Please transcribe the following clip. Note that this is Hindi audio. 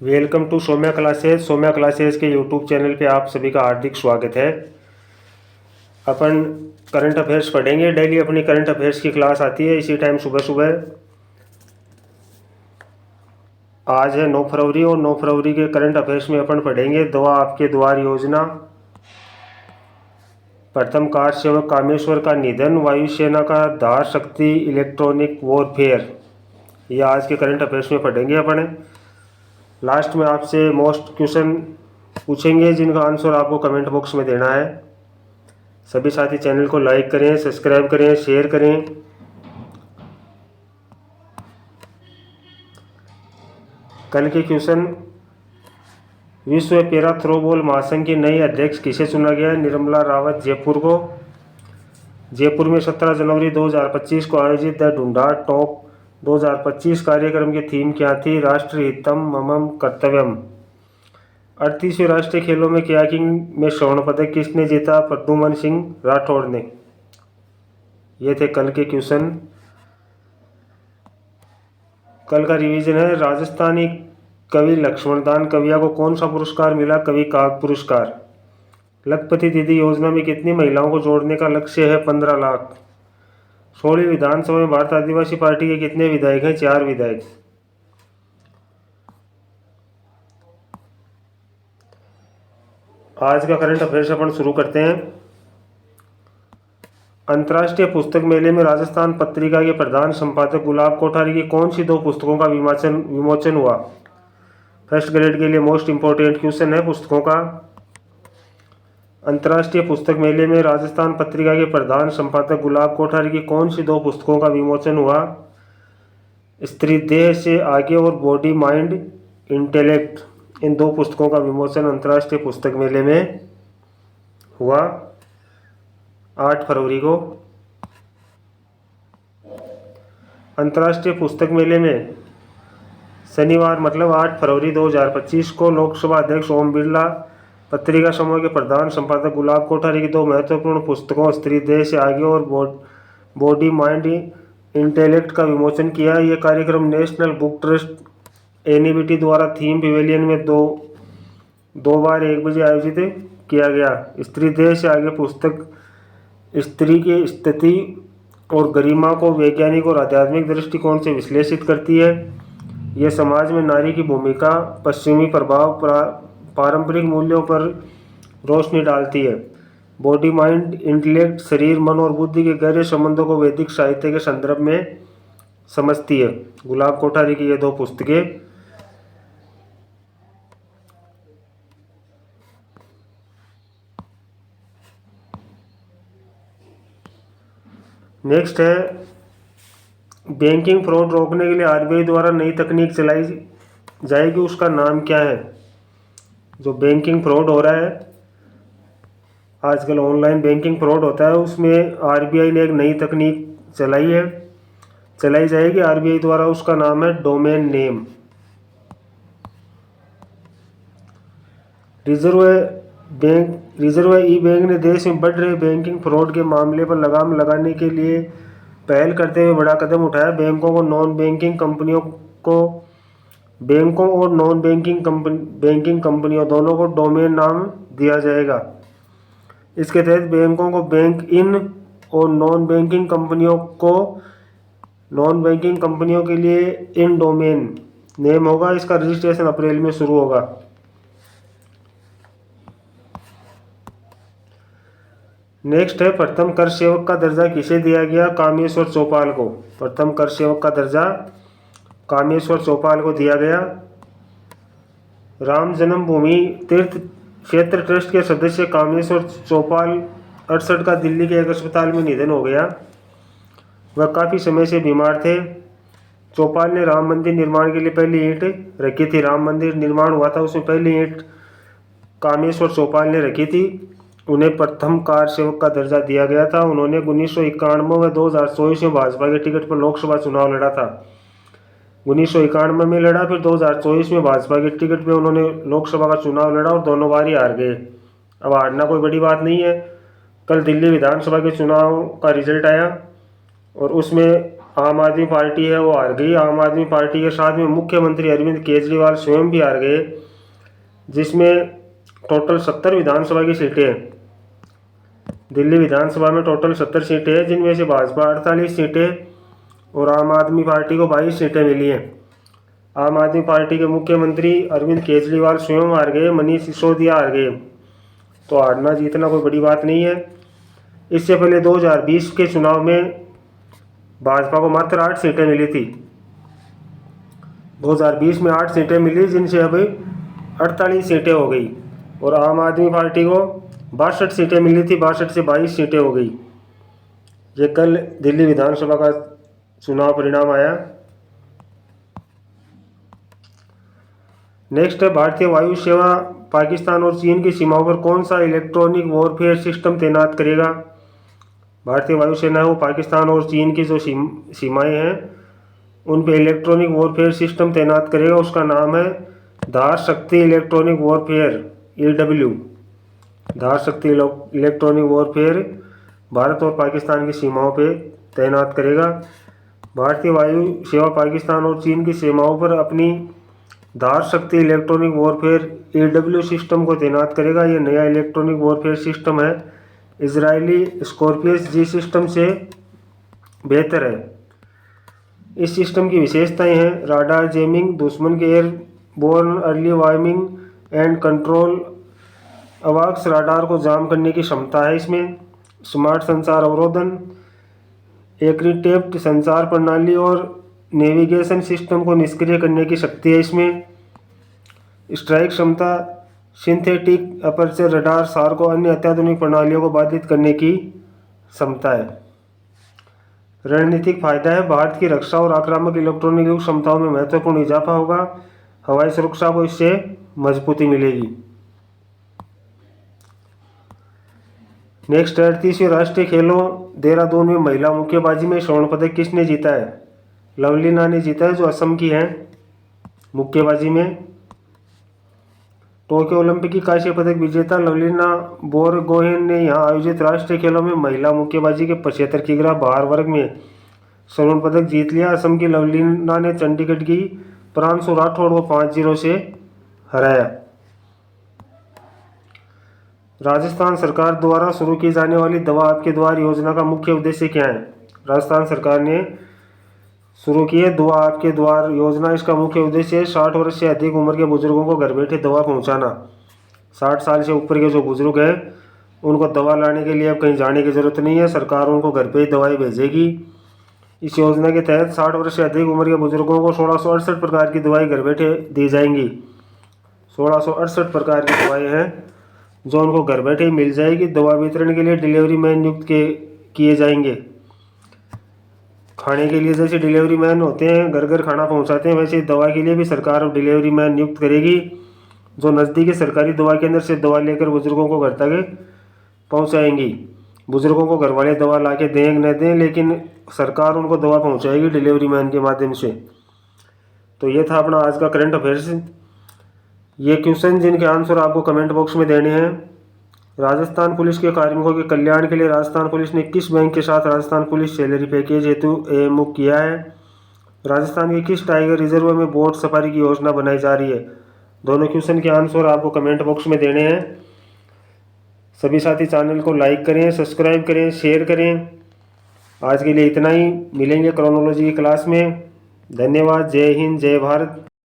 Welcome to Saumya classes. Saumya classes के यूट्यूब चैनल पे आप सभी का हार्दिक स्वागत है। अपन करंट अफेयर्स पढ़ेंगे। डेली अपनी करंट अफेयर्स की क्लास आती है इसी टाइम सुबह सुबह। आज है 9 फरवरी और 9 फरवरी के करंट अफेयर्स में अपन पढ़ेंगे दुआ आपके द्वार योजना, प्रथम कार सेवक कामेश्वर का निधन, वायुसेना का धार शक्ति इलेक्ट्रॉनिक वॉरफेयर। ये आज के करंट अफेयर्स में पढ़ेंगे अपन। लास्ट में आपसे मोस्ट क्वेश्चन पूछेंगे जिनका आंसर आपको कमेंट बॉक्स में देना है। सभी साथी चैनल को लाइक करें, सब्सक्राइब करें, शेयर करें। कल के क्वेश्चन, विश्व पैरा थ्रोबॉल महासंघ की नई अध्यक्ष किसे चुना गया? निर्मला रावत जयपुर को। जयपुर में 17 जनवरी 2025 को आयोजित द ढूंढा टॉप 2025 कार्यक्रम की थीम क्या थी? राष्ट्रहितम ममम कर्तव्यम। 38वें राष्ट्रीय खेलों में कयाकिंग में स्वर्ण पदक किसने जीता? प्रद्युमन सिंह राठौड़ ने। ये थे कल के क्वेश्चन। कल का रिवीजन है। राजस्थानी कवि लक्ष्मणदान कविया को कौन सा पुरस्कार मिला? कवि काग पुरस्कार। लखपति दीदी योजना में कितनी महिलाओं को जोड़ने का लक्ष्य है? 15 लाख। 16वीं विधानसभा में भारत आदिवासी पार्टी के कितने विधायक हैं? 4 विधायक। आज का करंट अफेयर्स अपन शुरू करते हैं। अंतर्राष्ट्रीय पुस्तक मेले में राजस्थान पत्रिका के प्रधान संपादक गुलाब कोठारी की कौन सी 2 पुस्तकों का विमोचन हुआ? फर्स्ट ग्रेड के लिए मोस्ट इंपोर्टेंट क्वेश्चन है पुस्तकों का। अंतर्राष्ट्रीय पुस्तक मेले में राजस्थान पत्रिका के प्रधान संपादक गुलाब कोठारी की कौन सी 2 पुस्तकों का विमोचन हुआ? स्त्री देह से आगे और बॉडी माइंड इंटेलेक्ट, इन 2 पुस्तकों का विमोचन अंतर्राष्ट्रीय पुस्तक मेले में हुआ 8 फरवरी को। अंतर्राष्ट्रीय पुस्तक मेले में शनिवार मतलब 8 फरवरी 2025 को लोकसभा अध्यक्ष ओम बिरला, पत्रिका समूह के प्रधान संपादक गुलाब कोठारी की 2 महत्वपूर्ण पुस्तकों स्त्री देह से आगे और बॉडी माइंड इंटेलेक्ट का विमोचन किया। यह कार्यक्रम नेशनल बुक ट्रस्ट एनईबीटी द्वारा थीम पिवेलियन में दो बार 1 बजे आयोजित किया गया। स्त्री देह से आगे पुस्तक स्त्री की स्थिति और गरिमा को वैज्ञानिक और आध्यात्मिक दृष्टिकोण से विश्लेषित करती है। यह समाज में नारी की भूमिका, पश्चिमी प्रभाव, पारंपरिक मूल्यों पर रोशनी डालती है। बॉडी माइंड इंटेलेक्ट शरीर, मन और बुद्धि के गहरे संबंधों को वैदिक साहित्य के संदर्भ में समझती है। गुलाब कोठारी की ये 2 पुस्तकें। नेक्स्ट है, बैंकिंग फ्रॉड रोकने के लिए आरबीआई द्वारा नई तकनीक चलाई जाएगी, उसका नाम क्या है? जो बैंकिंग फ्रॉड हो रहा है आजकल, ऑनलाइन बैंकिंग फ्रॉड होता है, उसमें आरबीआई ने एक नई तकनीक चलाई जाएगी आरबीआई द्वारा। उसका नाम है डोमेन नेम। रिजर्व ई बैंक ने देश में बढ़ रहे बैंकिंग फ्रॉड के मामले पर लगाम लगाने के लिए पहल करते हुए बड़ा कदम उठाया। बैंकों और नॉन बैंकिंग कंपनियों दोनों को डोमेन नाम दिया जाएगा। इसके तहत बैंकों को बैंक इन और नॉन बैंकिंग कंपनियों के लिए इन डोमेन नेम होगा। इसका रजिस्ट्रेशन अप्रैल में शुरू होगा। नेक्स्ट है, प्रथम कर सेवक का दर्जा किसे दिया गया? कामेश्वर चौपाल को। प्रथम कर सेवक का दर्जा कामेश्वर चौपाल को दिया गया। राम जन्मभूमि तीर्थ क्षेत्र ट्रस्ट के सदस्य कामेश्वर चौपाल 68 का दिल्ली के एक अस्पताल में निधन हो गया। वह काफ़ी समय से बीमार थे। चौपाल ने राम मंदिर निर्माण के लिए पहली ईंट रखी थी। राम मंदिर निर्माण हुआ था, उसमें पहली ईंट कामेश्वर चौपाल ने रखी थी। उन्हें प्रथम कार सेवक का दर्जा दिया गया था। उन्होंने 1991 व 2024 में भाजपा के टिकट पर लोकसभा चुनाव लड़ा था। 1991 में लड़ा, फिर 2024 में भाजपा के टिकट पे उन्होंने लोकसभा का चुनाव लड़ा और दोनों बार ही हार गए। अब हारना कोई बड़ी बात नहीं है। कल दिल्ली विधानसभा के चुनाव का रिजल्ट आया और उसमें आम आदमी पार्टी है वो हार गई। आम आदमी पार्टी के साथ में मुख्यमंत्री अरविंद केजरीवाल स्वयं भी हार गए, जिसमें टोटल 70 विधानसभा की सीटें हैं। दिल्ली विधानसभा में टोटल 70 सीटें हैं, जिनमें से भाजपा 48 सीटें और आम आदमी पार्टी को 22 सीटें मिली हैं। आम आदमी पार्टी के मुख्यमंत्री अरविंद केजरीवाल स्वयं हार गए, मनीष सिसोदिया हार गए। तो हारना जीतना कोई बड़ी बात नहीं है। इससे पहले 2020 के चुनाव में भाजपा को मात्र 8 सीटें मिली थी। 2020 में 8 सीटें मिली, जिनसे अभी 48 सीटें हो गई। और आम आदमी पार्टी को 62 सीटें मिली थी, 62 से 22 सीटें हो गई। ये कल दिल्ली विधानसभा का चुनाव परिणाम आया। नेक्स्ट है भारतीय वायु सेना पाकिस्तान और चीन की सीमाओं पर कौन सा इलेक्ट्रॉनिक वॉरफेयर सिस्टम तैनात करेगा। भारतीय वायुसेना वो पाकिस्तान और चीन की जो सीमाएं हैं उन पे इलेक्ट्रॉनिक वॉरफेयर सिस्टम तैनात करेगा। उसका नाम है धार शक्ति इलेक्ट्रॉनिक वॉरफेयर, EW। धार शक्ति इलेक्ट्रॉनिक वॉरफेयर भारत और पाकिस्तान की सीमाओं पे तैनात करेगा। भारतीय वायु सेना पाकिस्तान और चीन की सीमाओं पर अपनी धार शक्ति इलेक्ट्रॉनिक वॉरफेयर EW सिस्टम को तैनात करेगा। ये नया इलेक्ट्रॉनिक वॉरफेयर सिस्टम है, इजरायली स्कॉर्पियस जी सिस्टम से बेहतर है। इस सिस्टम की विशेषताएं हैं राडार जैमिंग, दुश्मन के airborne early warning and control, अवाक्स राडार को जाम करने की क्षमता है इसमें, स्मार्ट संचार अवरोधन, एन्क्रिप्टेड संचार प्रणाली और नेविगेशन सिस्टम को निष्क्रिय करने की शक्ति है इसमें, स्ट्राइक क्षमता, सिंथेटिक अपर्चर रडार सार को अन्य अत्याधुनिक प्रणालियों को बाधित करने की क्षमता है। रणनीतिक फायदा है भारत की रक्षा और आक्रामक इलेक्ट्रॉनिक युग क्षमताओं में महत्वपूर्ण इजाफा होगा। हवाई सुरक्षा को इससे मजबूती मिलेगी। नेक्स्ट 38वें राष्ट्रीय खेलों देहरादून में महिला मुक्केबाजी में स्वर्ण पदक किसने जीता है। लवलीना ने जीता है, जो असम की है मुक्केबाजी में। टोक्यो ओलंपिक की कांस्य पदक विजेता लवलीना बोरगोहेन ने यहाँ आयोजित राष्ट्रीय खेलों में महिला मुक्केबाजी के 75 किग्रा भार वर्ग में स्वर्ण पदक जीत लिया। असम की लवलीना ने चंडीगढ़ की प्रांशु राठौड़ को 5-0 से हराया। राजस्थान सरकार द्वारा शुरू की जाने वाली दवा आपके द्वार योजना का मुख्य उद्देश्य क्या है। राजस्थान सरकार ने शुरू की है दवा आपके द्वार योजना। इसका मुख्य उद्देश्य है 60 वर्ष से अधिक उम्र के बुजुर्गों को घर बैठे दवा पहुंचाना। 60 साल से ऊपर के जो बुजुर्ग हैं उनको दवा लाने के लिए अब कहीं जाने की ज़रूरत नहीं है, सरकार उनको घर पे ही दवाई भेजेगी। इस योजना के तहत 60 वर्ष से अधिक उम्र के बुजुर्गों को 1668 प्रकार की दवाई घर बैठे दी जाएंगी। 1668 प्रकार की दवाएँ हैं जो उनको घर बैठे ही मिल जाएगी। दवा वितरण के लिए डिलीवरी मैन नियुक्त किए जाएंगे। खाने के लिए जैसे डिलीवरी मैन होते हैं घर घर खाना पहुंचाते हैं, वैसे दवा के लिए भी सरकार अब डिलीवरी मैन नियुक्त करेगी जो नज़दीकी सरकारी दवा केंद्र से दवा लेकर बुजुर्गों को घर तक पहुंचाएंगी। बुजुर्गों को घर वाले दवा ला के दें न दें, लेकिन सरकार उनको दवा पहुंचाएगी डिलीवरी मैन के माध्यम से। तो ये था अपना आज का करंट अफेयर्स। ये क्वेश्चन जिनके आंसर आपको कमेंट बॉक्स में देने हैं। राजस्थान पुलिस के कार्मिकों के कल्याण के लिए राजस्थान पुलिस ने किस बैंक के साथ राजस्थान पुलिस सैलरी पैकेज हेतु एमओयू किया है। राजस्थान के किस टाइगर रिजर्व में बोट सफारी की योजना बनाई जा रही है। दोनों क्वेश्चन के आंसर आपको कमेंट बॉक्स में देने हैं। सभी साथी चैनल को लाइक करें, सब्सक्राइब करें, शेयर करें। आज के लिए इतना ही, मिलेंगे क्रोनोलॉजी की क्लास में। धन्यवाद। जय हिंद, जय भारत।